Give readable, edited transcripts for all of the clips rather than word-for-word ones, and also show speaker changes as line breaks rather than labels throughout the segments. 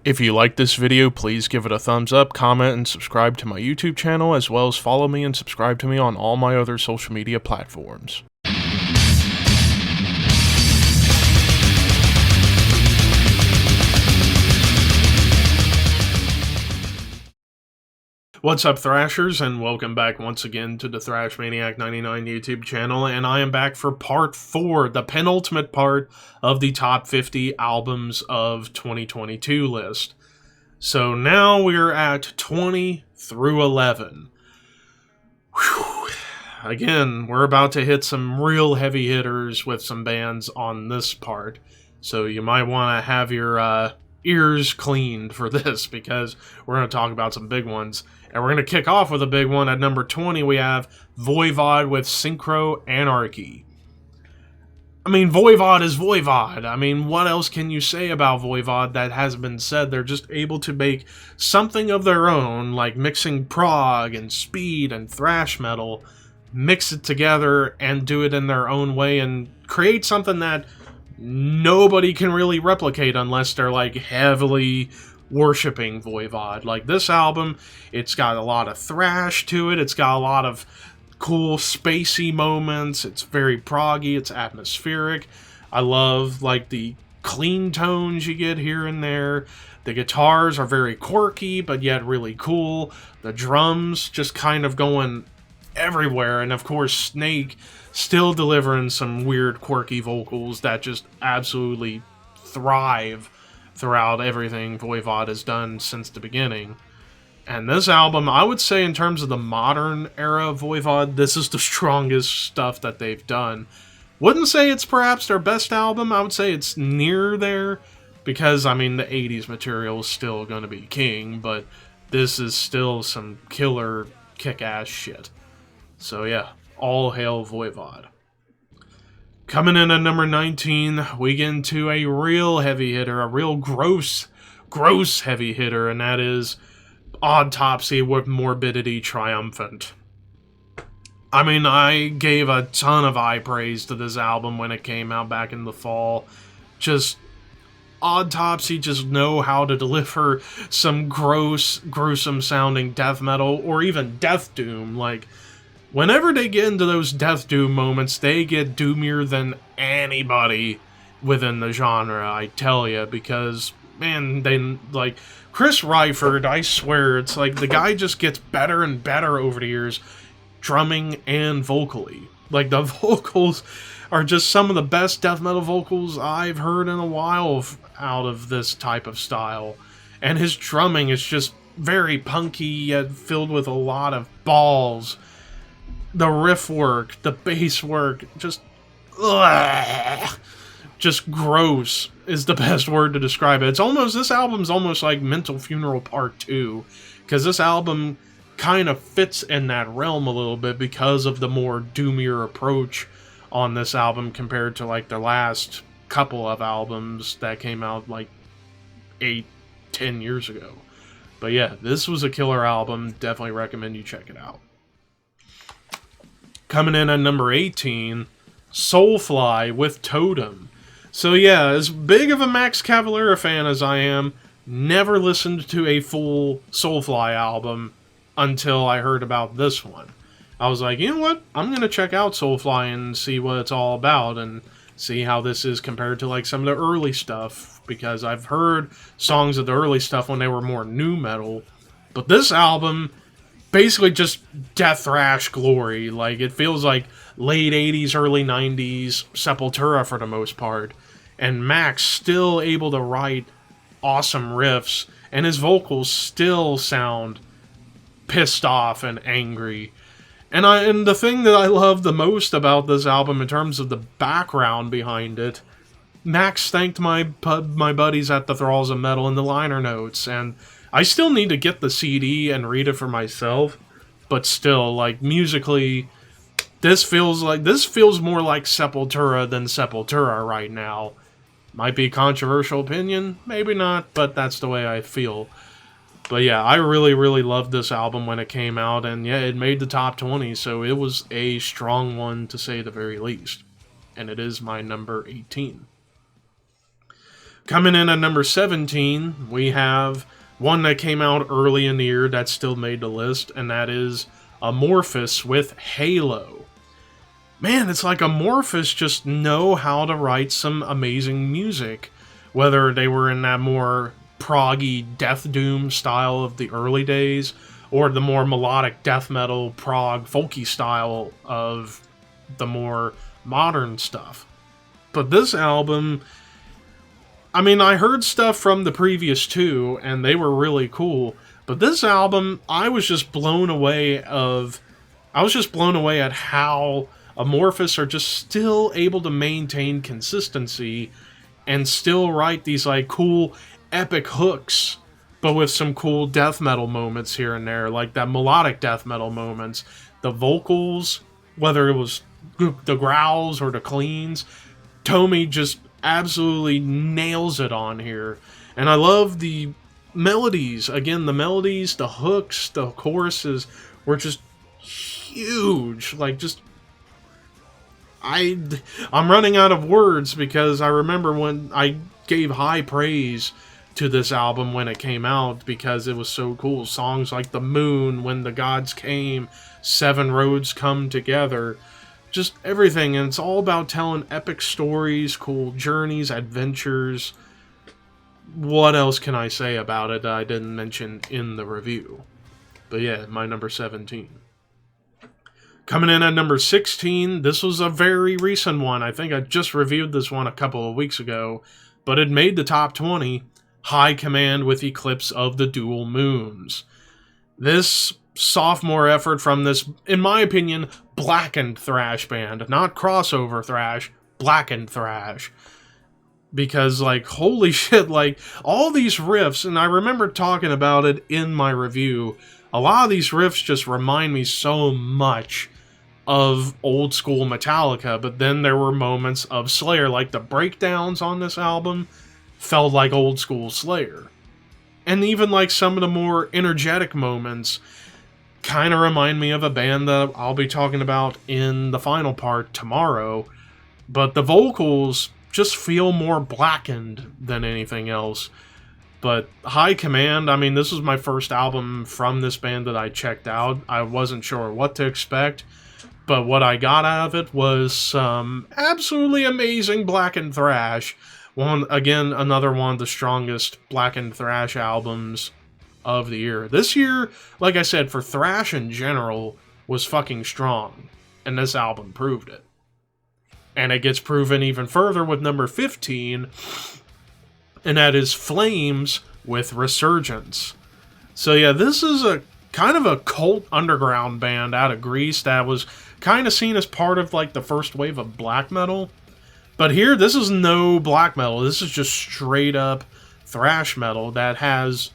If you like this video, please give it a thumbs up, comment, and subscribe to my YouTube channel, as well as follow me and subscribe to me on all my other social media platforms. What's up, Thrashers, and welcome back once again to the Thrash Maniac 99 YouTube channel, and I am back for part 4, the penultimate part of the top 50 albums of 2022 list. So now we're at 20 through 11. Whew. Again, we're about to hit some real heavy hitters with some bands on this part, so you might want to have your ears cleaned for this, because we're going to talk about some big ones. And we're going to kick off with a big one. At number 20, we have Voivod with Synchro Anarchy. I mean, Voivod is Voivod. I mean, what else can you say about Voivod that hasn't been said? They're just able to make something of their own, like mixing prog and speed and thrash metal, mix it together and do it in their own way and create something that nobody can really replicate unless they're like heavily worshipping Voivod. Like this album, it's got a lot of thrash to it, it's got a lot of cool spacey moments, it's very proggy, it's atmospheric. I love like the clean tones you get here and there. The guitars are very quirky but yet really cool. The drums just kind of going everywhere, and of course Snake still delivering some weird quirky vocals that just absolutely thrive throughout everything Voivod has done since the beginning. And this album, I would say in terms of the modern era of Voivod, this is the strongest stuff that they've done. Wouldn't say it's perhaps their best album, I would say it's near there, because, I mean, the 80s material is still going to be king, but this is still some killer, kick-ass shit. So yeah, all hail Voivod. Coming in at number 19, we get into a real heavy hitter, a real gross heavy hitter, and that is Autopsy with Morbidity Triumphant. I mean, I gave a ton of high praise to this album when it came out back in the fall. Just, Autopsy just know how to deliver some gruesome sounding death metal, or even death doom. Like, whenever they get into those death doom moments, they get doomier than anybody within the genre, I tell ya, because, man, they, like, Chris Ryford, I swear, it's like the guy just gets better and better over the years, drumming and vocally. Like, the vocals are just some of the best death metal vocals I've heard in a while out of this type of style. And his drumming is just very punky, yet filled with a lot of balls. The riff work, the bass work, just gross is the best word to describe it. This album's almost like Mental Funeral Part 2, because this album kind of fits in that realm a little bit because of the more doomier approach on this album compared to like the last couple of albums that came out like 8-10 years ago. But yeah, this was a killer album. Definitely recommend you check it out. Coming in at number 18, Soulfly with Totem. So yeah, as big of a Max Cavalera fan as I am, never listened to a full Soulfly album until I heard about this one. I was like, you know what? I'm going to check out Soulfly and see what it's all about and see how this is compared to like some of the early stuff, because I've heard songs of the early stuff when they were more nu metal, but this album basically just death thrash glory. Like, it feels like late 80s, early 90s Sepultura for the most part. And Max still able to write awesome riffs, and his vocals still sound pissed off and angry. And the thing that I love the most about this album in terms of the background behind it, Max thanked my buddies at the Thralls of Metal in the liner notes, and I still need to get the CD and read it for myself, but still, like, musically, this feels more like Sepultura than Sepultura right now. Might be a controversial opinion, maybe not, but that's the way I feel. But yeah, I really, really loved this album when it came out, and yeah, it made the top 20, so it was a strong one to say the very least. And it is my number 18. Coming in at number 17, we have one that came out early in the year that still made the list, and that is Amorphous with Halo. Man, it's like Amorphous just know how to write some amazing music. Whether they were in that more proggy death doom style of the early days, or the more melodic death metal, prog, folky style of the more modern stuff. But this album, I mean, I heard stuff from the previous two, and they were really cool. But this album, I was just blown away at how Amorphous are just still able to maintain consistency and still write these like cool epic hooks, but with some cool death metal moments here and there, like that melodic death metal moments. The vocals, whether it was the growls or the cleans, Tommy just absolutely nails it on here. And I love the melodies. Again, the melodies, the hooks, the choruses were just huge. Like, just I'm running out of words because I remember when I gave high praise to this album when it came out because it was so cool. Songs like The Moon, When the Gods Came, Seven Roads Come Together, just everything. And it's all about telling epic stories, cool journeys, adventures. What else can I say about it that I didn't mention in the review? But yeah, my number 17. Coming in at number 16, this was a very recent one. I think I just reviewed this one a couple of weeks ago, but it made the top 20. High Command with Eclipse of the Dual Moons. This sophomore effort from this, in my opinion, blackened thrash band. Not crossover thrash, blackened thrash. Because, like, holy shit, like, all these riffs, and I remember talking about it in my review, a lot of these riffs just remind me so much of old school Metallica, but then there were moments of Slayer, like the breakdowns on this album felt like old school Slayer. And even like some of the more energetic moments kind of remind me of a band that I'll be talking about in the final part tomorrow, but the vocals just feel more blackened than anything else. But High Command, I mean, this was my first album from this band that I checked out. I wasn't sure what to expect, but what I got out of it was some absolutely amazing blackened thrash. Again, another one of the strongest blackened thrash albums of the year. This year, like I said, for thrash in general, was fucking strong. And this album proved it. And it gets proven even further with number 15, and that is Flames with Resurgence. So yeah, this is a kind of a cult underground band out of Greece that was kind of seen as part of like the first wave of black metal. But here, this is no black metal. This is just straight up thrash metal that has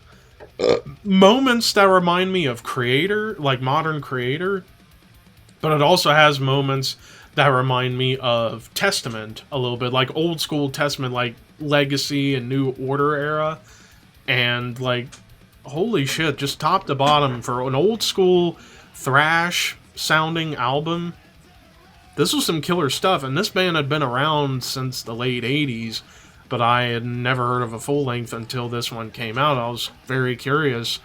moments that remind me of Creator, like modern Creator. But it also has moments that remind me of Testament a little bit, like old school Testament, like Legacy and New Order era. And like, holy shit, just top to bottom for an old school thrash sounding album. This was some killer stuff, and this band had been around since the late 80s, but I had never heard of a full length until this one came out. I was very curious,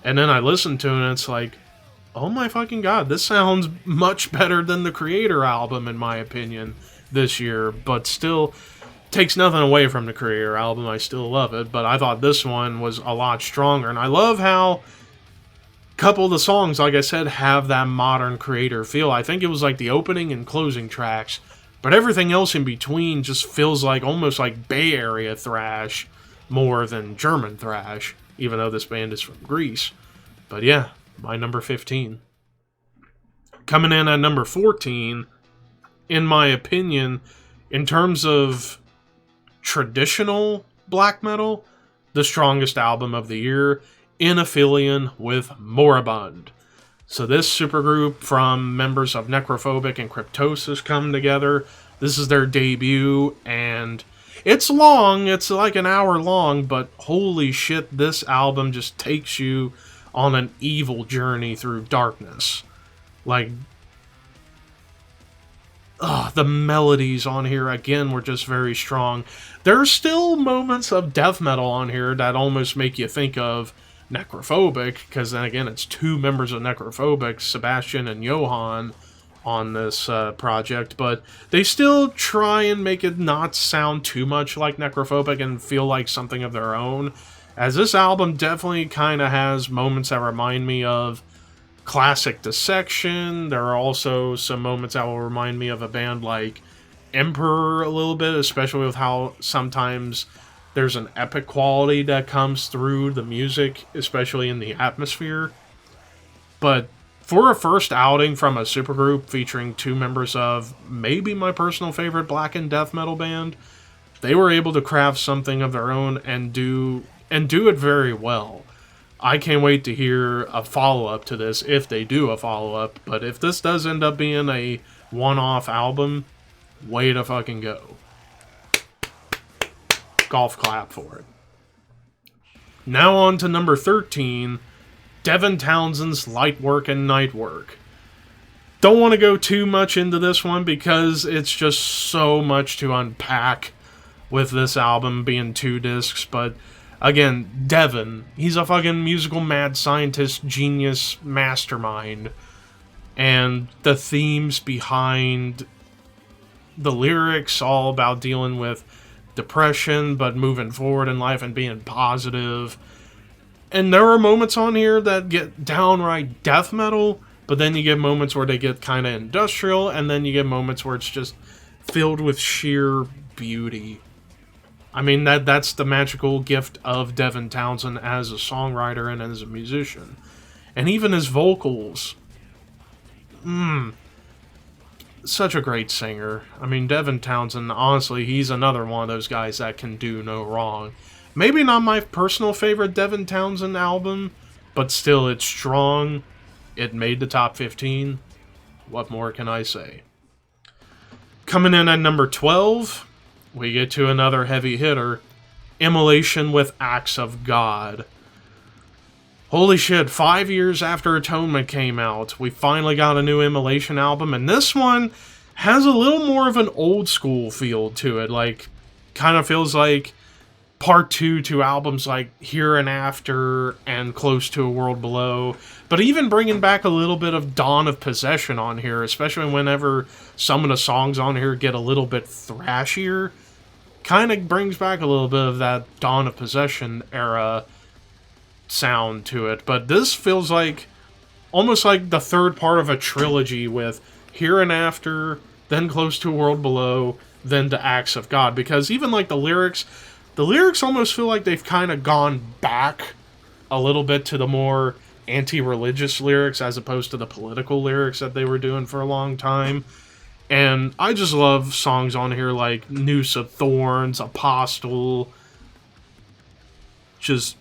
and then I listened to it, and it's like, oh my fucking god, this sounds much better than the Creator album, in my opinion, this year, but still takes nothing away from the Creator album. I still love it, but I thought this one was a lot stronger, and I love how a couple of the songs, like I said, have that modern Creator feel. I think it was like the opening and closing tracks, but everything else in between just feels like almost like Bay Area thrash more than German thrash, even though this band is from Greece. But yeah, my number 15. Coming in at number 14, in my opinion, in terms of traditional black metal, the strongest album of the year, Inophilion with Moribund. So this supergroup from members of Necrophobic and Cryptosis come together. This is their debut, and it's long, it's like an hour long, but holy shit, this album just takes you on an evil journey through darkness. Like, the melodies on here, again, were just very strong. There's still moments of death metal on here that almost make you think of Necrophobic, because then again, it's two members of Necrophobic, Sebastian and Johan, on this project, but they still try and make it not sound too much like Necrophobic and feel like something of their own, as this album definitely kind of has moments that remind me of classic Dissection. There are also some moments that will remind me of a band like Emperor a little bit, especially with how sometimes there's an epic quality that comes through the music, especially in the atmosphere. But for a first outing from a supergroup featuring two members of maybe my personal favorite black and death metal band, they were able to craft something of their own and do it very well. I can't wait to hear a follow-up to this, if they do a follow-up, but if this does end up being a one-off album, way to fucking go. Golf clap for it. Now on to number 13, Devin Townsend's Light Work and Night Work. Don't want to go too much into this one because it's just so much to unpack with this album being 2 discs, but again, Devin, he's a fucking musical mad scientist, genius, mastermind. And the themes behind the lyrics, all about dealing with depression, but moving forward in life and being positive. And there are moments on here that get downright death metal, but then you get moments where they get kind of industrial, and then you get moments where it's just filled with sheer beauty. I mean, that's the magical gift of Devin Townsend as a songwriter and as a musician. And even his vocals. Such a great singer. I mean, Devin Townsend, honestly, he's another one of those guys that can do no wrong. Maybe not my personal favorite Devin Townsend album, but still, it's strong. It made the top 15. What more can I say? Coming in at number 12... we get to another heavy hitter, Immolation with Acts of God. Holy shit, 5 years after Atonement came out, we finally got a new Immolation album, and this one has a little more of an old school feel to it, like, kind of feels like part 2 to albums like Here and After and Close to a World Below, but even bringing back a little bit of Dawn of Possession on here, especially whenever some of the songs on here get a little bit thrashier. Kind of brings back a little bit of that Dawn of Possession era sound to it, but this feels like almost like the third part of a trilogy with Here and After, then Close to a World Below, then to Acts of God, because even like the lyrics almost feel like they've kind of gone back a little bit to the more anti-religious lyrics as opposed to the political lyrics that they were doing for a long time. And I just love songs on here like Noose of Thorns, Apostle. Just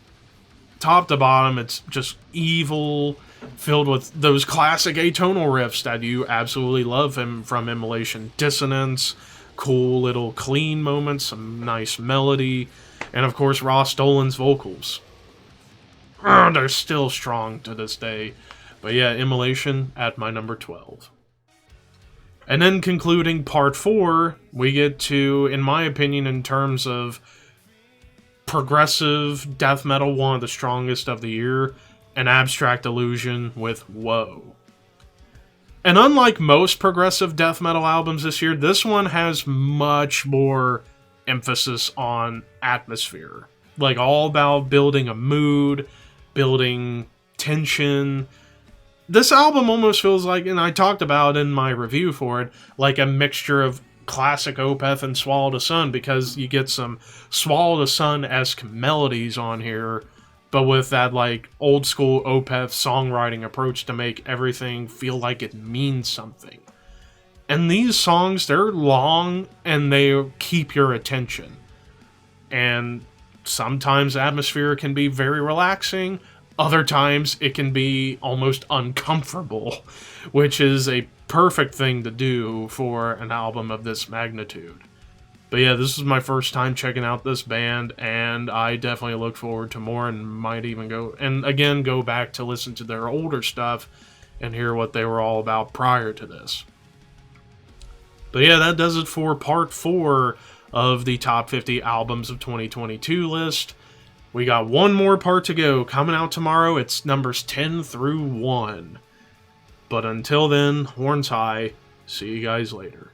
top to bottom, it's just evil, filled with those classic atonal riffs that you absolutely love from Immolation. Dissonance, cool little clean moments, some nice melody, and of course Ross Dolan's vocals. They're still strong to this day. But yeah, Immolation at my number 12. And then concluding part 4, we get to, in my opinion, in terms of progressive death metal, one of the strongest of the year, an Abstract Illusion with Woe. And unlike most progressive death metal albums this year, this one has much more emphasis on atmosphere. Like, all about building a mood, building tension. This album almost feels like, and I talked about in my review for it, like a mixture of classic Opeth and Swallow the Sun, because you get some Swallow the Sun-esque melodies on here, but with that like old school Opeth songwriting approach to make everything feel like it means something. And these songs, they're long and they keep your attention. And sometimes atmosphere can be very relaxing. Other times, it can be almost uncomfortable, which is a perfect thing to do for an album of this magnitude. But yeah, this is my first time checking out this band, and I definitely look forward to more and might even go back to listen to their older stuff and hear what they were all about prior to this. But yeah, that does it for part 4 of the top 50 albums of 2022 list. We got one more part to go coming out tomorrow. It's numbers 10 through 1. But until then, horns high. See you guys later.